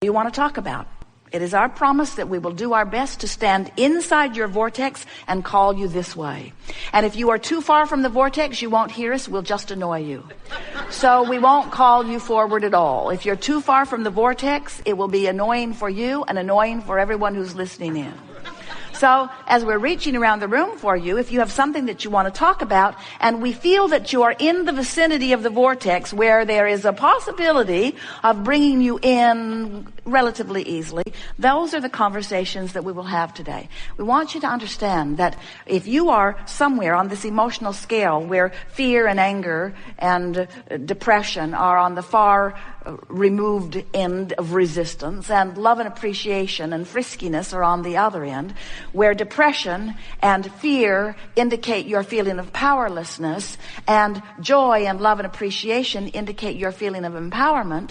you want to talk about. It is our promise that we will do our best to stand inside your vortex and call you this way. And if you are too far from the vortex, you won't hear us. We'll just annoy you. So we won't call you forward at all. If you're too far from the vortex, it will be annoying for you and annoying for everyone who's listening in. So as we're reaching around the room for you, if you have something that you want to talk about and we feel that you are in the vicinity of the vortex where there is a possibility of bringing you in relatively easily, those are the conversations that we will have today. We want you to understand that if you are somewhere on this emotional scale where fear and anger and depression are on the far removed end of resistance, and love and appreciation and friskiness are on the other end, where depression and fear indicate your feeling of powerlessness, and joy and love and appreciation indicate your feeling of empowerment,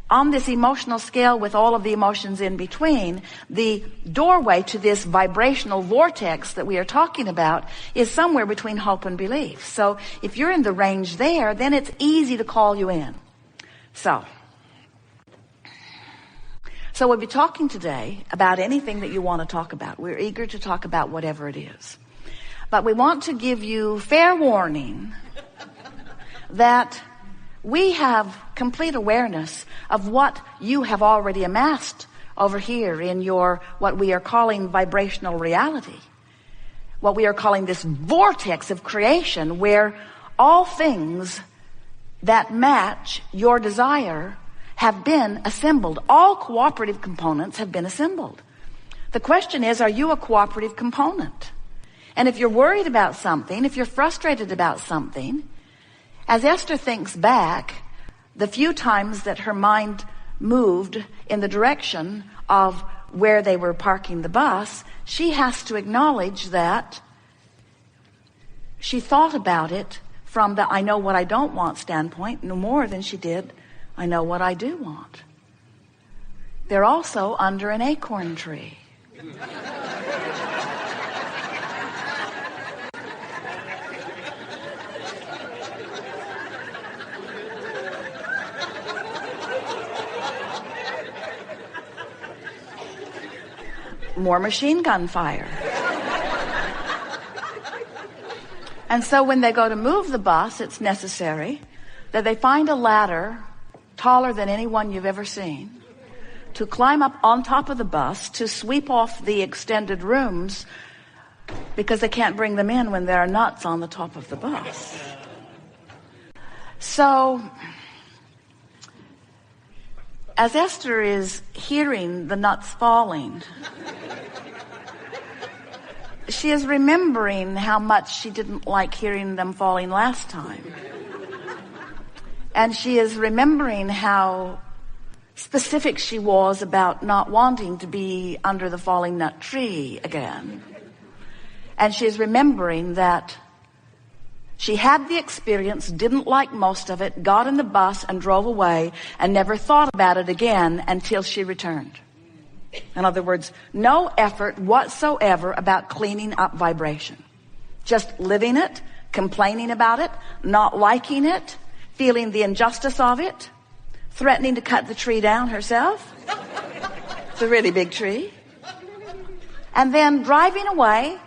on this emotional scale with all of the emotions in between, the doorway to this vibrational vortex that we are talking about is somewhere between hope and belief. So if you're in the range there, then it's easy to call you in. So we'll be talking today about anything that you want to talk about. We're eager to talk about whatever it is. But we want to give you fair warning that we have complete awareness of what you have already amassed over here in your, what we are calling vibrational reality. What we are calling this vortex of creation, where all things that match your desire have been assembled. All cooperative components have been assembled. The question is, are you a cooperative component? And if you're worried about something, if you're frustrated about something, as Esther thinks back, the few times that her mind moved in the direction of where they were parking the bus, she has to acknowledge that she thought about it from the I know what I don't want standpoint no more than she did I know what I do want. They're also under an acorn tree. More machine gun fire. And so when they go to move the bus, it's necessary that they find a ladder taller than any one you've ever seen to climb up on top of the bus to sweep off the extended rooms, because they can't bring them in when there are nuts on the top of the bus. So as Esther is hearing the nuts falling, she is remembering how much she didn't like hearing them falling last time. And she is remembering how specific she was about not wanting to be under the falling nut tree again. And she is remembering that she had the experience, didn't like most of it, got in the bus and drove away and never thought about it again until she returned. In other words, no effort whatsoever about cleaning up vibration. Just living it, complaining about it, not liking it, feeling the injustice of it, threatening to cut the tree down herself. It's a really big tree. And then driving away,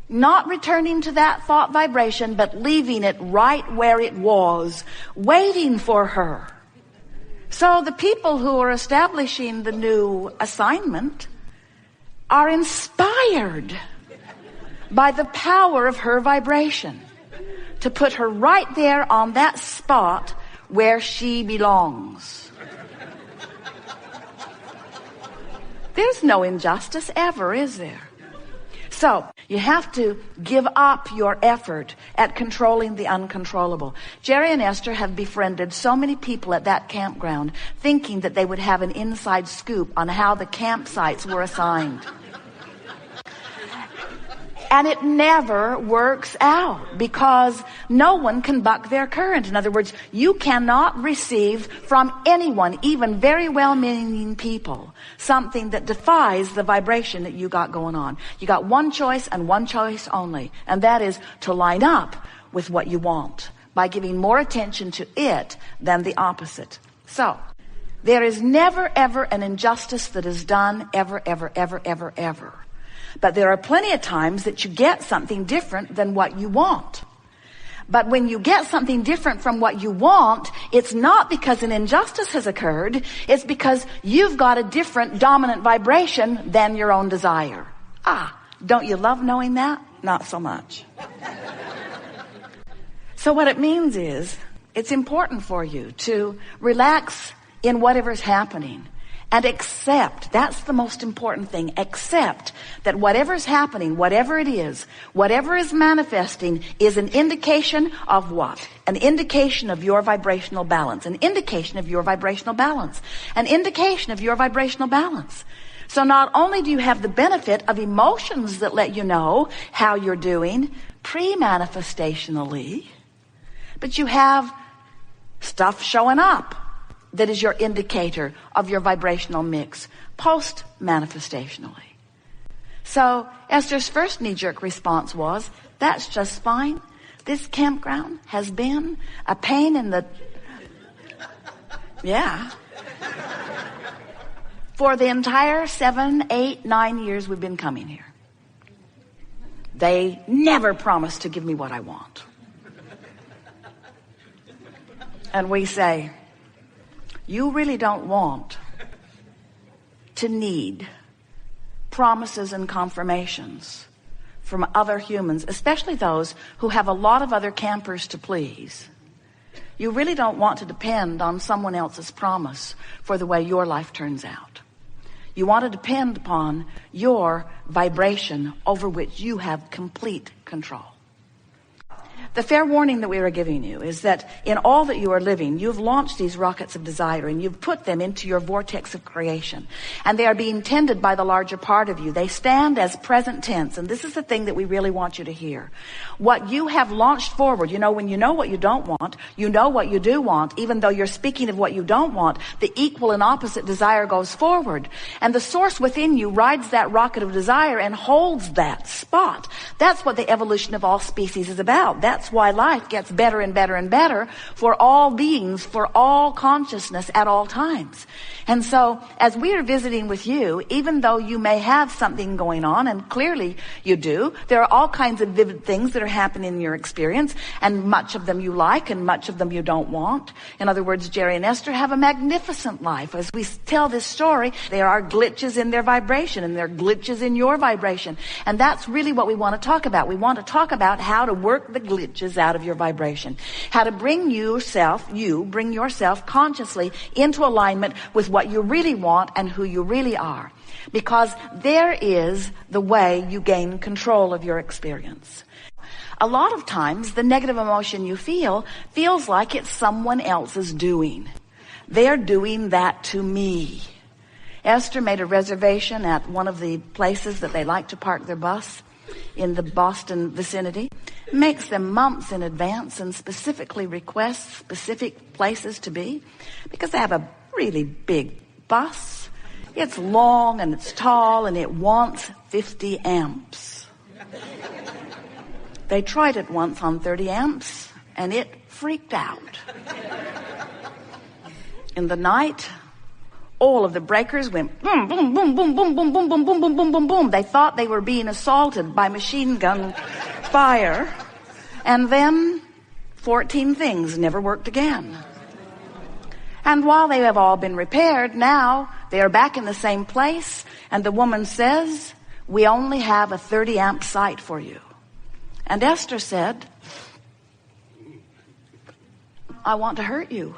not returning to that thought vibration, but leaving it right where it was, waiting for her. So the people who are establishing the new assignment are inspired by the power of her vibration to put her right there on that spot where she belongs. There's no injustice ever, is there? So you have to give up your effort at controlling the uncontrollable. Jerry and Esther have befriended so many people at that campground, thinking that they would have an inside scoop on how the campsites were assigned. And it never works out, because no one can buck their current. In other words, you cannot receive from anyone, even very well-meaning people, something that defies the vibration that you got going on. You got one choice and one choice only, and that is to line up with what you want by giving more attention to it than the opposite. So There is never, ever an injustice that is done, ever, ever, ever, ever, ever. But there are plenty of times that you get something different than what you want. But when you get something different from what you want, it's not because an injustice has occurred. It's because you've got a different dominant vibration than your own desire. Don't you love knowing that? Not so much. So what it means is, it's important for you to relax in whatever's happening and accept. That's the most important thing. Accept that whatever's happening, whatever it is, whatever is manifesting is an indication of what? An indication of your vibrational balance. An indication of your vibrational balance. An indication of your vibrational balance. So not only do you have the benefit of emotions that let you know how you're doing pre-manifestationally, but you have stuff showing up that is your indicator of your vibrational mix post-manifestationally. So Esther's first knee-jerk response was, that's just fine. This campground has been a pain in the... Yeah. For the entire 7, 8, 9 years we've been coming here. They never promised to give me what I want. And we say, you really don't want to need promises and confirmations from other humans, especially those who have a lot of other campers to please. You really don't want to depend on someone else's promise for the way your life turns out. You want to depend upon your vibration over which you have complete control. The fair warning that we are giving you is that in all that you are living, you've launched these rockets of desire and you've put them into your vortex of creation. And they are being tended by the larger part of you. They stand as present tense. And this is the thing that we really want you to hear. What you have launched forward, when you know what you don't want, you know what you do want, even though you're speaking of what you don't want, the equal and opposite desire goes forward. And the source within you rides that rocket of desire and holds that spot. That's what the evolution of all species is about. That's why life gets better and better and better for all beings, for all consciousness at all times. And so as we are visiting with you, even though you may have something going on, and clearly you do, there are all kinds of vivid things that are happening in your experience, and much of them you like and much of them you don't want. In other words, Jerry and Esther have a magnificent life. As we tell this story, there are glitches in their vibration and there are glitches in your vibration. And that's really what we want to talk about. We want to talk about how to work the glitches out of your vibration. How to bring yourself consciously into alignment with what you really want and who you really are. Because there is the way you gain control of your experience. A lot of times, the negative emotion you feel feels like it's someone else's doing. They're doing that to me. Esther made a reservation at one of the places that they like to park their bus in the Boston vicinity. Makes them months in advance and specifically requests specific places to be because they have a really big bus. It's long and it's tall and it wants 50 amps. They tried it once on 30 amps and it freaked out. In the night, all of the breakers went boom, boom, boom, boom, boom, boom, boom, boom, boom, boom, boom, boom, boom. They thought they were being assaulted by machine gun fire. And then 14 things never worked again. And while they have all been repaired, now they are back in the same place. And the woman says, we only have a 30 amp site for you. And Esther said, I want to hurt you.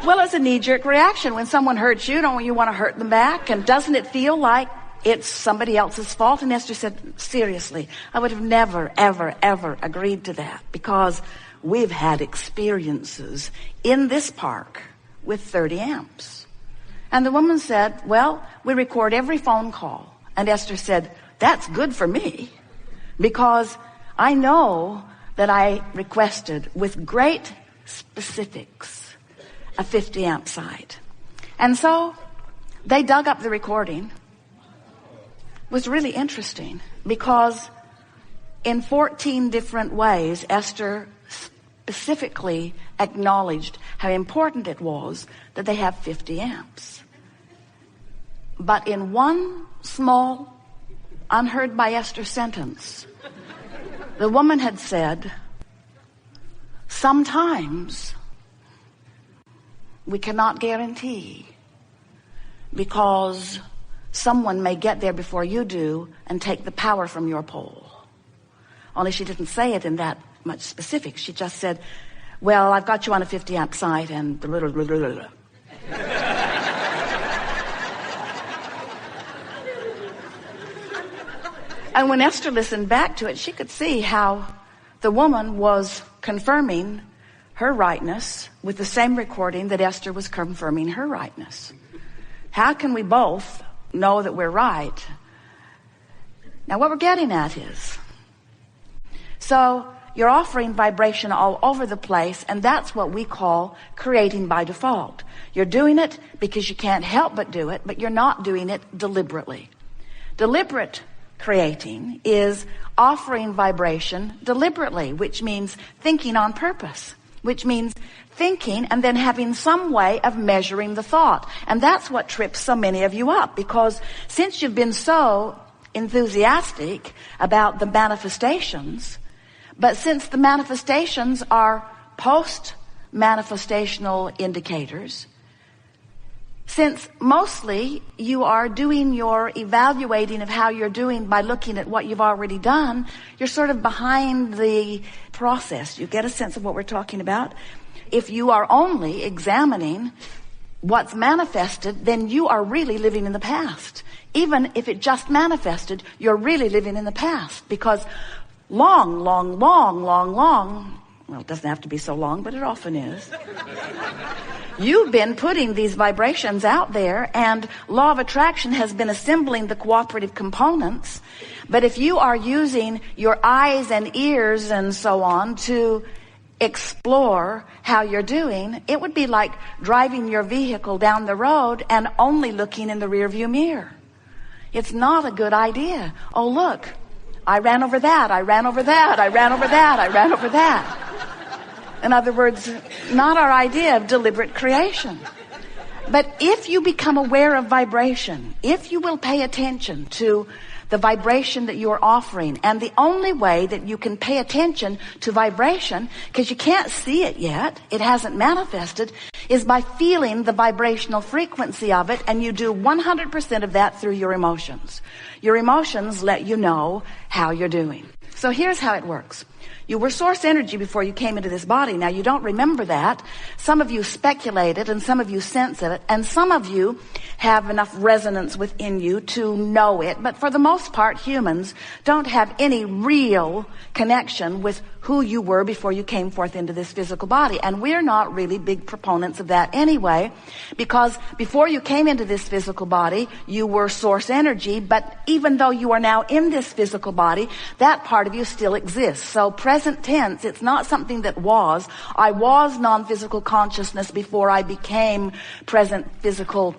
Well, it's a knee-jerk reaction. When someone hurts you, don't you want to hurt them back? And doesn't it feel like it's somebody else's fault? And Esther said, seriously, I would have never, ever, ever agreed to that because we've had experiences in this park with 30 amps. And the woman said, well, we record every phone call. And Esther said, that's good for me because I know that I requested with great specifics a 50 amp site. And so they dug up the recording. It was really interesting because In 14 different ways, Esther specifically acknowledged how important it was that they have 50 amps. But in one small, unheard by Esther sentence, the woman had said, sometimes we cannot guarantee because someone may get there before you do and take the power from your pole. Only she didn't say it in that much specific. She just said, well, I've got you on a 50 amp site and blah, blah, blah, blah, blah. And when Esther listened back to it, she could see how the woman was confirming her rightness with the same recording that Esther was confirming her rightness. How can we both know that we're right? Now what we're getting at is, so you're offering vibration all over the place, and that's what we call creating by default. You're doing it because you can't help but do it, but you're not doing it deliberately. Deliberate creating is offering vibration deliberately, which means thinking on purpose, which means thinking and then having some way of measuring the thought. And that's what trips so many of you up, because since you've been so enthusiastic about the manifestations, but since the manifestations are post-manifestational indicators, since mostly you are doing your evaluating of how you're doing by looking at what you've already done, you're sort of behind the process. You get a sense of what we're talking about? If you are only examining what's manifested, then you are really living in the past. Even if it just manifested, you're really living in the past, because long, well, it doesn't have to be so long, but it often is. You've been putting these vibrations out there, and law of attraction has been assembling the cooperative components. But if you are using your eyes and ears and so on to explore how you're doing, it would be like driving your vehicle down the road and only looking in the rearview mirror. It's not a good idea. Oh, look, I ran over that, I ran over that, I ran over that, I ran over that. In other words, not our idea of deliberate creation. But if you become aware of vibration, if you will pay attention to the vibration that you're offering, and the only way that you can pay attention to vibration, because you can't see it yet, it hasn't manifested, is by feeling the vibrational frequency of it, and you do 100% of that through your emotions. Your emotions let you know how you're doing. So here's how it works. You were source energy before you came into this body. Now, you don't remember that. Some of you speculate it, and some of you sense it, and some of you have enough resonance within you to know it. But for the most part, humans don't have any real connection with who you were before you came forth into this physical body. And we're not really big proponents of that anyway, because before you came into this physical body, you were source energy. But even though you are now in this physical body, that part of you still exists. So present tense, it's not something that was. I was non-physical consciousness before I became present physical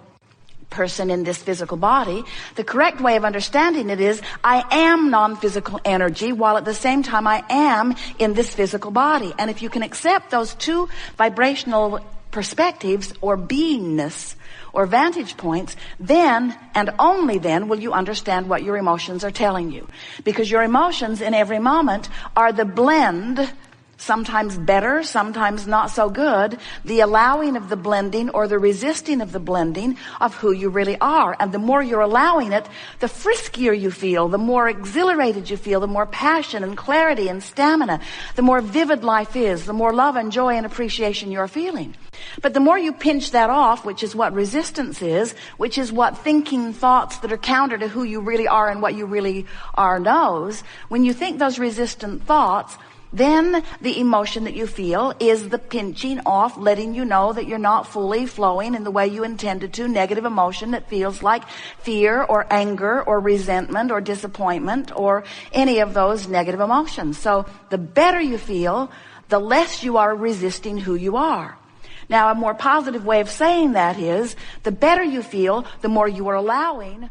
person in this physical body. The correct way of understanding it is I am non-physical energy while at the same time I am in this physical body. And if you can accept those two vibrational perspectives or beingness or vantage points, then and only then will you understand what your emotions are telling you. Because your emotions in every moment are the blend, sometimes better, sometimes not so good, the allowing of the blending or the resisting of the blending of who you really are. And the more you're allowing it, the friskier you feel, the more exhilarated you feel, the more passion and clarity and stamina, the more vivid life is, the more love and joy and appreciation you're feeling. But the more you pinch that off, which is what resistance is, which is what thinking thoughts that are counter to who you really are and what you really are knows, when you think those resistant thoughts, then the emotion that you feel is the pinching off, letting you know that you're not fully flowing in the way you intended to. Negative emotion that feels like fear or anger or resentment or disappointment or any of those negative emotions. So the better you feel, the less you are resisting who you are. Now, a more positive way of saying that is the better you feel, the more you are allowing